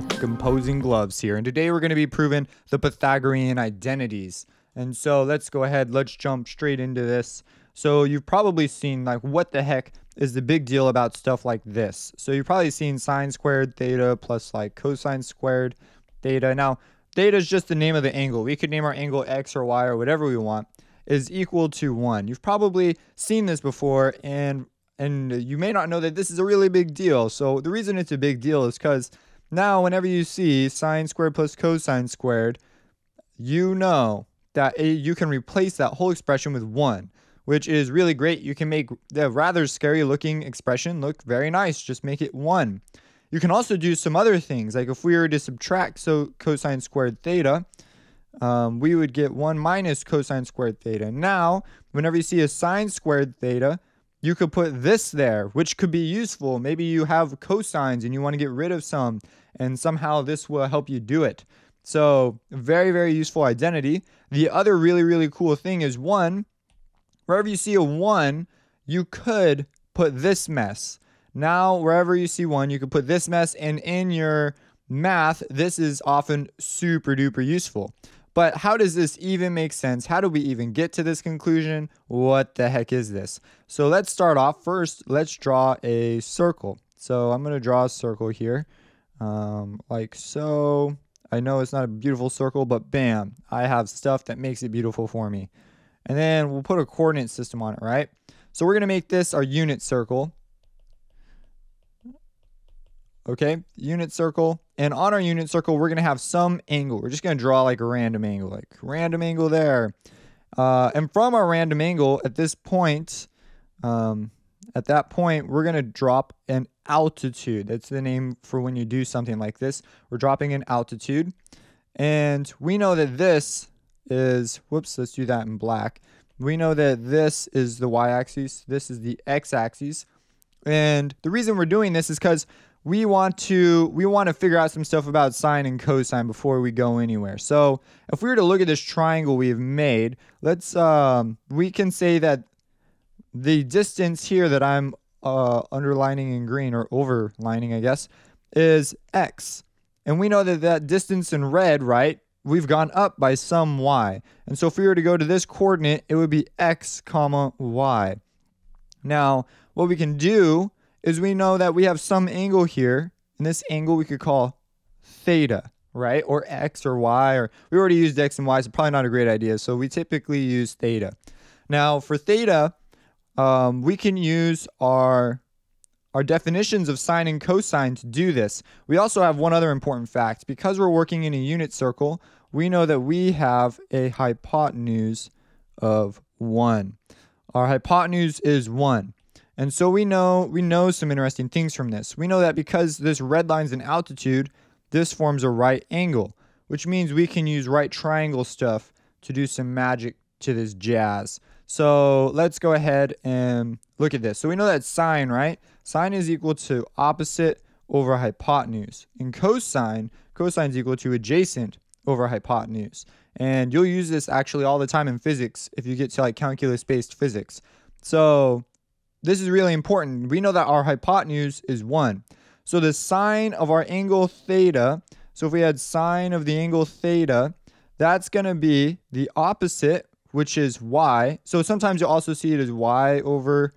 people composing gloves here, and today we're going to be proving the Pythagorean identities. And so let's go ahead, let's jump straight into this. So you've probably seen, like, what the heck is the big deal about stuff like this? So you've probably seen sine squared theta plus like cosine squared theta. Now theta is just the name of the angle. We could name our angle x or y or whatever we want, is equal to 1. You've probably seen this before, and you may not know that this is a really big deal. So the reason it's a big deal is because now whenever you see sine squared plus cosine squared, you know that you can replace that whole expression with 1, which is really great. You can make the rather scary looking expression look very nice. Just make it 1. You can also do some other things, like if we were to subtract cosine squared theta, we would get 1 minus cosine squared theta. Now, whenever you see a sine squared theta, you could put this there, which could be useful. Maybe you have cosines and you want to get rid of some, and somehow this will help you do it. So, very, very useful identity. The other really, really cool thing is 1. Wherever you see a 1, you could put this mess. Now, wherever you see 1, you could put this mess, and in your math, this is often super duper useful. But how does this even make sense? How do we even get to this conclusion? What the heck is this? So let's start off. First, let's draw a circle. So I'm going to draw a circle here, like so. I know it's not a beautiful circle, but bam, I have stuff that makes it beautiful for me. And then we'll put a coordinate system on it, right? So we're going to make this our unit circle. Okay, unit circle. And on our unit circle, we're going to have some angle. We're just going to draw like a random angle, there. And from our random angle at this point, we're going to drop an altitude. That's the name for when you do something like this. We're dropping an altitude. And we know that this is, whoops, let's do that in black. We know that this is the y-axis. This is the x-axis. And the reason we're doing this is because we want to figure out some stuff about sine and cosine before we go anywhere. So if we were to look at this triangle we've made, we can say that the distance here that I'm underlining in green, or overlining, I guess, is x. And we know that that distance in red, right, we've gone up by some y. And so if we were to go to this coordinate, it would be x comma y. Now, what we can do is we know that we have some angle here, and this angle we could call theta, right? Or x or y, or we already used x and y, so probably not a great idea. So we typically use theta. Now for theta, we can use our definitions of sine and cosine to do this. We also have one other important fact. Because we're working in a unit circle, we know that we have a hypotenuse of 1. Our hypotenuse is 1. And so we know some interesting things from this. We know that because this red line's an altitude, this forms a right angle, which means we can use right triangle stuff to do some magic to this jazz. So let's go ahead and look at this. So we know that sine, right? Sine is equal to opposite over hypotenuse. And cosine is equal to adjacent over hypotenuse. And you'll use this actually all the time in physics if you get to like calculus-based physics. So this is really important. We know that our hypotenuse is 1. So the sine of our angle theta, so if we had sine of the angle theta, that's going to be the opposite, which is y. So sometimes you'll also see it as y over,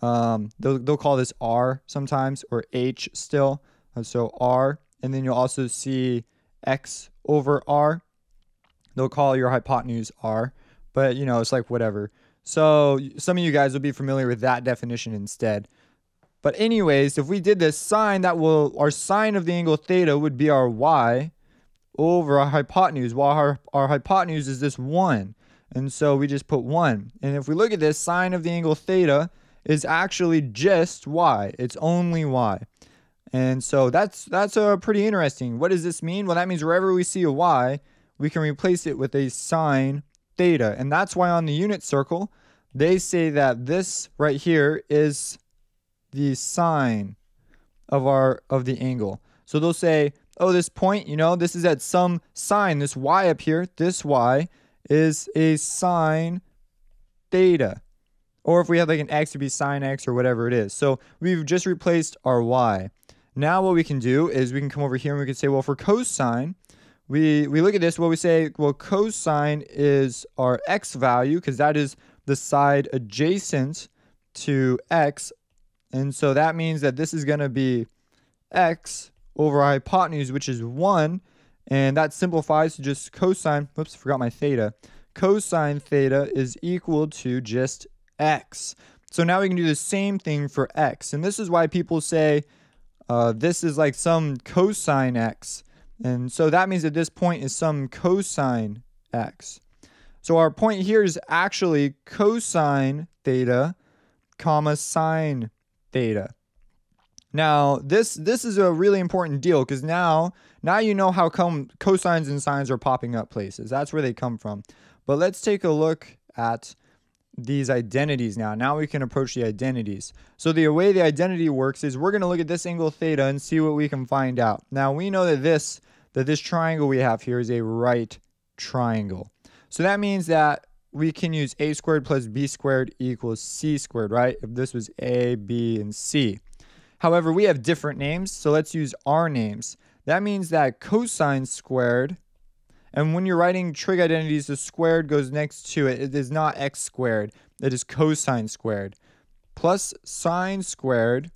they'll call this r sometimes, or h still. So r, and then you'll also see x over r. They'll call your hypotenuse r, but you know, it's like whatever. So some of you guys will be familiar with that definition instead. But anyways, if we did this sine, our sine of the angle theta would be our y over our hypotenuse, while our hypotenuse is this 1. And so we just put 1. And if we look at this, sine of the angle theta is actually just y. It's only y. And so that's pretty interesting. What does this mean? Well, that means wherever we see a y, we can replace it with a sine theta. And that's why on the unit circle, they say that this right here is the sine of the angle. So they'll say, oh, this point, this is at some sine. This y up here, this y is a sine theta. Or if we have like an x, it'd be sine x or whatever it is. So we've just replaced our y. Now what we can do is we can come over here and we can say, well, for cosine, we look at this, well, we say, well, cosine is our x value because that is the side adjacent to x. And so that means that this is going to be x over our hypotenuse, which is 1. And that simplifies to just cosine, whoops, forgot my theta. Cosine theta is equal to just x. So now we can do the same thing for x. And this is why people say this is like some cosine x. And so that means that this point is some cosine x. So our point here is actually cosine theta, comma sine theta. Now, this is a really important deal because now you know how come cosines and sines are popping up places. That's where they come from. But let's take a look at these identities now. Now we can approach the identities. So the way the identity works is we're going to look at this angle theta and see what we can find out. Now we know that this triangle we have here is a right triangle. So that means that we can use a squared plus b squared equals c squared, right? If this was a, b, and c. However, we have different names, so let's use our names. That means that cosine squared, and when you're writing trig identities, the squared goes next to it. It is not x squared. It is cosine squared. Plus sine squared.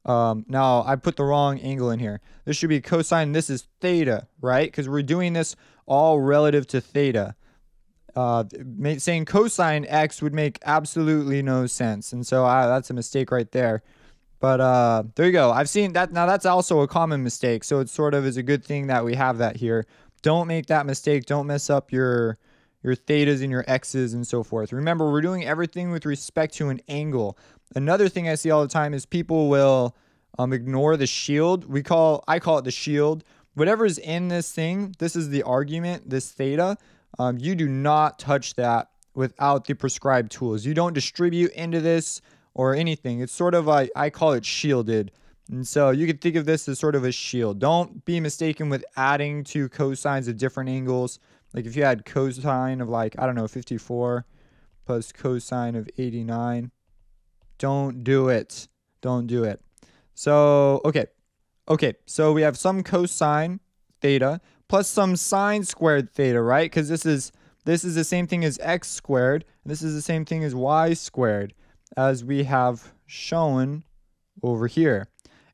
Now, I put the wrong angle in here. This should be cosine. This is theta, right? Because we're doing this all relative to theta. Saying cosine x would make absolutely no sense. And so that's a mistake right there. But there you go. I've seen that. Now, that's also a common mistake. So it sort of is a good thing that we have that here. Don't make that mistake. Don't mess up your thetas and your x's and so forth. Remember, we're doing everything with respect to an angle. Another thing I see all the time is people will ignore the shield. I call it the shield. Whatever's in this thing, this is the argument, this theta. You do not touch that without the prescribed tools. You don't distribute into this or anything. It's sort of like, I call it shielded. And so you can think of this as sort of a shield. Don't be mistaken with adding to cosines of different angles. Like if you had cosine of like, I don't know, 54 plus cosine of 89. Don't do it. Don't do it. So, okay. So we have some cosine theta plus some sine squared theta, right? Because this is the same thing as x squared. And this is the same thing as y squared, as we have shown over here.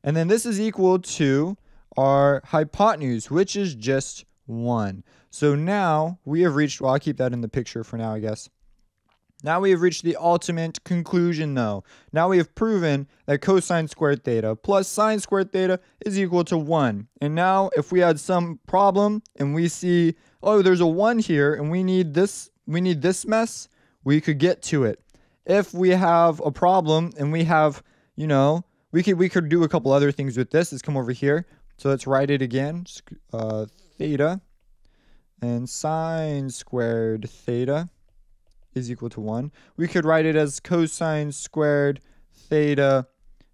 And then this is equal to our hypotenuse, which is just 1. So now we have reached, well, I'll keep that in the picture for now, I guess. Now we have reached the ultimate conclusion, though. Now we have proven that cosine squared theta plus sine squared theta is equal to 1. And now if we had some problem and we see, oh, there's a 1 here and we need this mess, we could get to it. If we have a problem and we have, you know, we could do a couple other things with this. Let's come over here. So let's write it again. Theta and sine squared theta is equal to 1. We could write it as cosine squared theta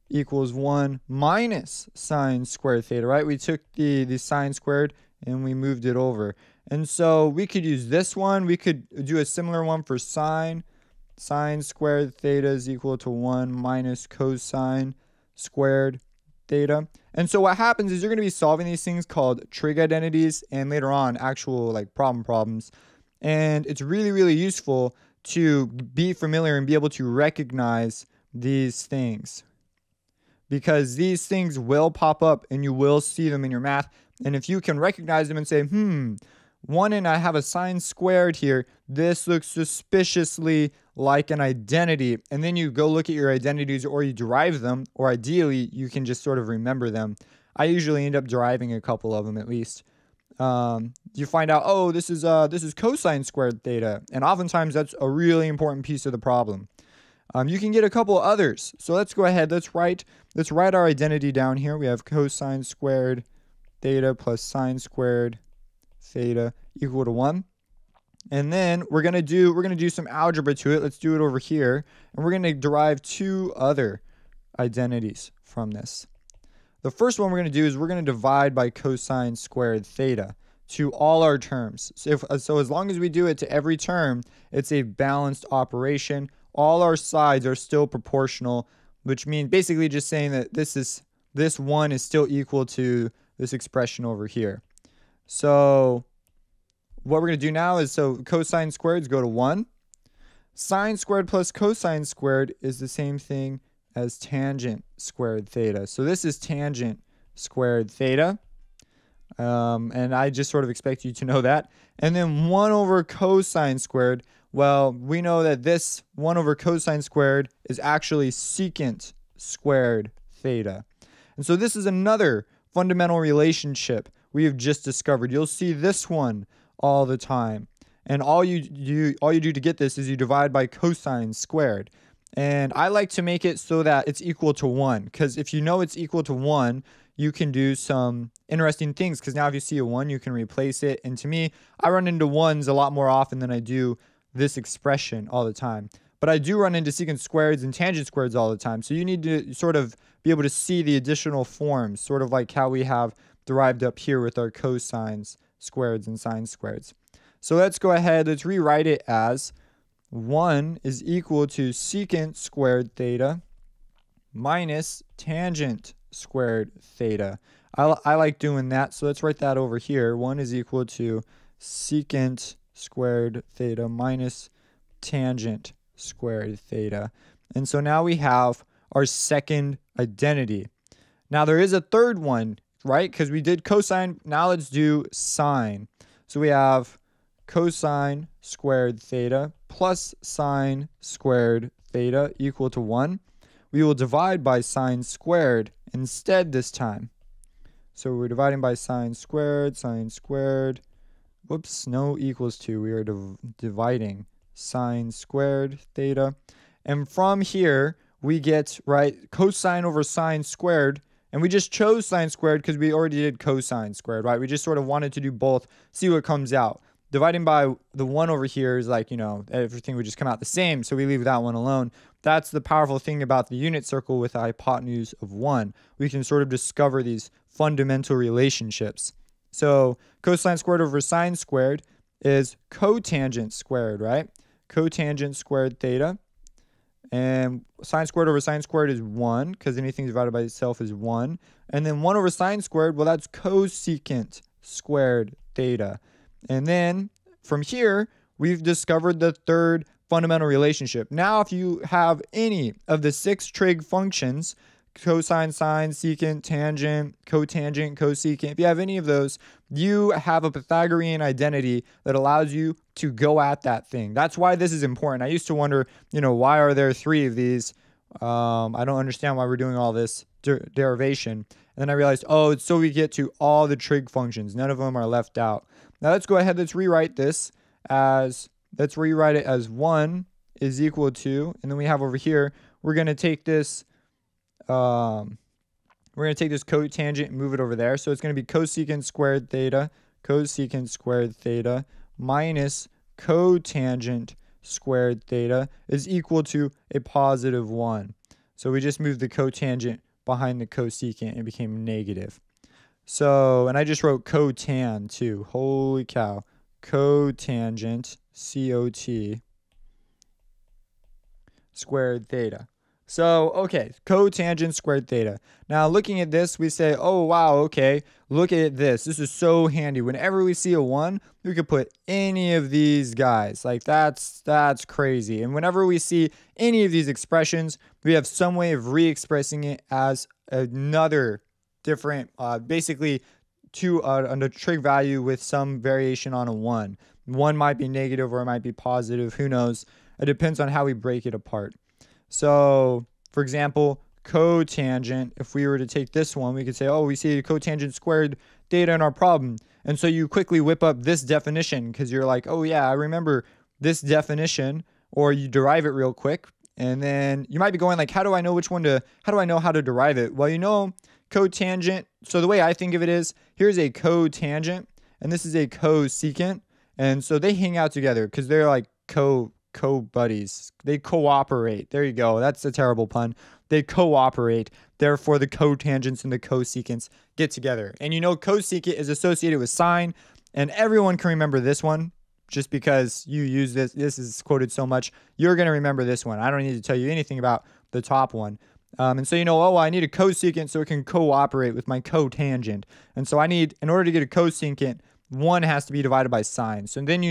equals 1 minus sine squared theta, right? We took the sine squared and we moved it over. And so we could use this one. We could do a similar one for sine. Sine squared theta is equal to 1 minus cosine squared theta. And so what happens is you're going to be solving these things called trig identities and later on actual like problems. And it's really, really useful to be familiar and be able to recognize these things, because these things will pop up and you will see them in your math. And if you can recognize them and say, 1 and I have a sine squared here, this looks suspiciously like an identity, and then you go look at your identities or you derive them, or ideally you can just sort of remember them. I usually end up deriving a couple of them at least. You find out, oh, this is cosine squared theta, and oftentimes that's a really important piece of the problem. You can get a couple others. So let's go ahead. Let's write our identity down here. We have cosine squared theta plus sine squared theta equal to 1. And then we're gonna do some algebra to it. Let's do it over here, and we're gonna derive 2 other identities from this. The first one we're going to do is we're going to divide by cosine squared theta to all our terms. So as long as we do it to every term, it's a balanced operation. All our sides are still proportional, which means basically just saying that this is this 1 is still equal to this expression over here. So what we're going to do now is, so cosine squareds go to 1. Sine squared plus cosine squared is the same thing as tangent squared theta. So this is tangent squared theta. And I just sort of expect you to know that. And then 1 over cosine squared. Well, we know that this 1 over cosine squared is actually secant squared theta. And so this is another fundamental relationship we have just discovered. You'll see this one all the time. And all you do to get this is you divide by cosine squared. And I like to make it so that it's equal to 1, because if you know it's equal to 1, you can do some interesting things, because now if you see a 1, you can replace it. And to me, I run into 1s a lot more often than I do this expression all the time. But I do run into secant squareds and tangent squareds all the time. So you need to sort of be able to see the additional forms, sort of like how we have derived up here with our cosines squareds and sine squareds. So let's go ahead, let's rewrite it as 1 is equal to secant squared theta minus tangent squared theta. I like doing that, so let's write that over here. 1 is equal to secant squared theta minus tangent squared theta. And so now we have our second identity. Now there is a third one, right? Because we did cosine. Now let's do sine. So we have cosine squared theta plus sine squared theta equal to 1. We will divide by sine squared instead this time. So we're dividing by sine squared. Whoops, no equals to. We are dividing sine squared theta. And from here, we get, right, cosine over sine squared. And we just chose sine squared because we already did cosine squared, right? We just sort of wanted to do both, see what comes out. Dividing by the 1 over here is like, everything would just come out the same, so we leave that one alone. That's the powerful thing about the unit circle with a hypotenuse of 1. We can sort of discover these fundamental relationships. So cosine squared over sine squared is cotangent squared, right? Cotangent squared theta. And sine squared over sine squared is 1, because anything divided by itself is 1. And then 1 over sine squared, well, that's cosecant squared theta. And then from here, we've discovered the third fundamental relationship. Now, if you have any of the 6 trig functions, cosine, sine, secant, tangent, cotangent, cosecant, if you have any of those, you have a Pythagorean identity that allows you to go at that thing. That's why this is important. I used to wonder, why are there 3 of these? I don't understand why we're doing all this derivation. And then I realized, oh, it's so we get to all the trig functions. None of them are left out. Now let's go ahead, let's rewrite this as, let's rewrite it as 1 is equal to, and then we have over here, we're going to take this, cotangent and move it over there. So it's going to be cosecant squared theta minus cotangent squared theta is equal to a positive 1. So we just moved the cotangent behind the cosecant and it became negative. So, and I just wrote cotan too. Holy cow. Cotangent, C-O-T, squared theta. So, okay, cotangent squared theta. Now, looking at this, we say, oh, wow, okay, look at this. This is so handy. Whenever we see a 1, we could put any of these guys. Like, that's crazy. And whenever we see any of these expressions, we have some way of re-expressing it as another different, basically a trig value with some variation on a 1. 1 might be negative or it might be positive. Who knows? It depends on how we break it apart. So, for example, cotangent, if we were to take this one, we could say, oh, we see cotangent squared theta in our problem. And so you quickly whip up this definition because you're like, oh, yeah, I remember this definition, or you derive it real quick. And then you might be going like, how do I know how to derive it? Well, cotangent. So the way I think of it is, here's a cotangent and this is a cosecant. And so they hang out together because they're like co-buddies. They cooperate. There you go. That's a terrible pun. They cooperate. Therefore, the cotangents and the cosecants get together. And cosecant is associated with sine. And everyone can remember this one just because you use this. This is quoted so much. You're going to remember this one. I don't need to tell you anything about the top one. And so, oh, I need a cosecant so it can cooperate with my cotangent. And so in order to get a cosecant, 1 has to be divided by sine. So then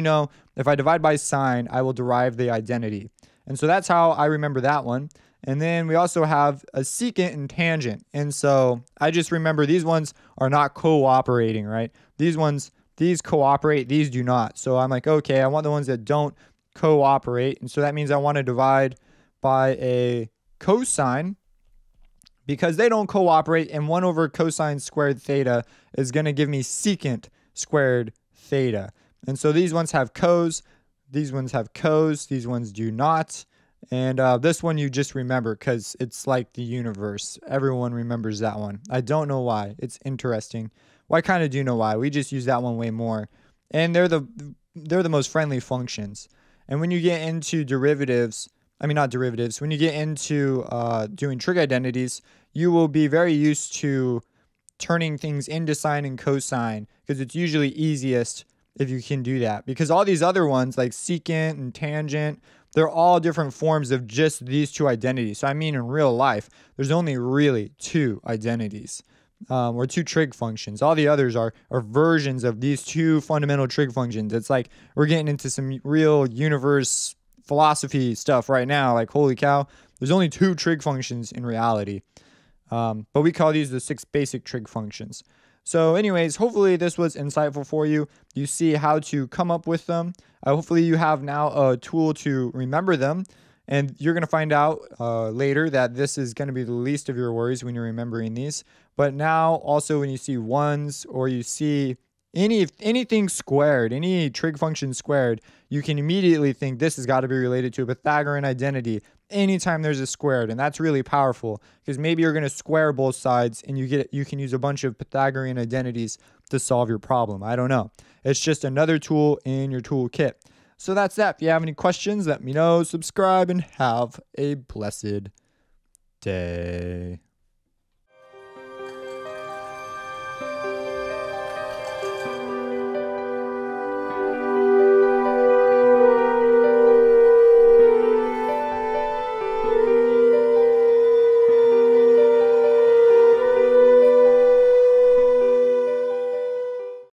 if I divide by sine, I will derive the identity. And so that's how I remember that one. And then we also have a secant and tangent. And so I just remember these ones are not cooperating, right? These cooperate, these do not. So I'm like, okay, I want the ones that don't cooperate. And so that means I want to divide by a cosine, because they don't cooperate, and 1 over cosine squared theta is going to give me secant squared theta. And so these ones have cos, these ones have cos, these ones do not. And this one you just remember because it's like the universe. Everyone remembers that one. I don't know why. It's interesting. Well, I kind of do know why. We just use that one way more. And they're the most friendly functions. And when you get into when you get into doing trig identities, you will be very used to turning things into sine and cosine, because it's usually easiest if you can do that. Because all these other ones like secant and tangent, they're all different forms of just these 2 identities. So I mean, in real life, there's only really 2 identities, or 2 trig functions. All the others are versions of these 2 fundamental trig functions. It's like we're getting into some real universe philosophy stuff right now. Like, holy cow, there's only 2 trig functions in reality. But we call these the 6 basic trig functions. So anyways, hopefully this was insightful for you. You see how to come up with them. Hopefully you have now a tool to remember them. And you're going to find out later that this is going to be the least of your worries when you're remembering these. But now also when you see ones, or you see anything squared, any trig function squared, you can immediately think this has got to be related to a Pythagorean identity anytime there's a squared. And that's really powerful, because maybe you're going to square both sides and you can use a bunch of Pythagorean identities to solve your problem. I don't know. It's just another tool in your toolkit. So that's that. If you have any questions, let me know. Subscribe and have a blessed day.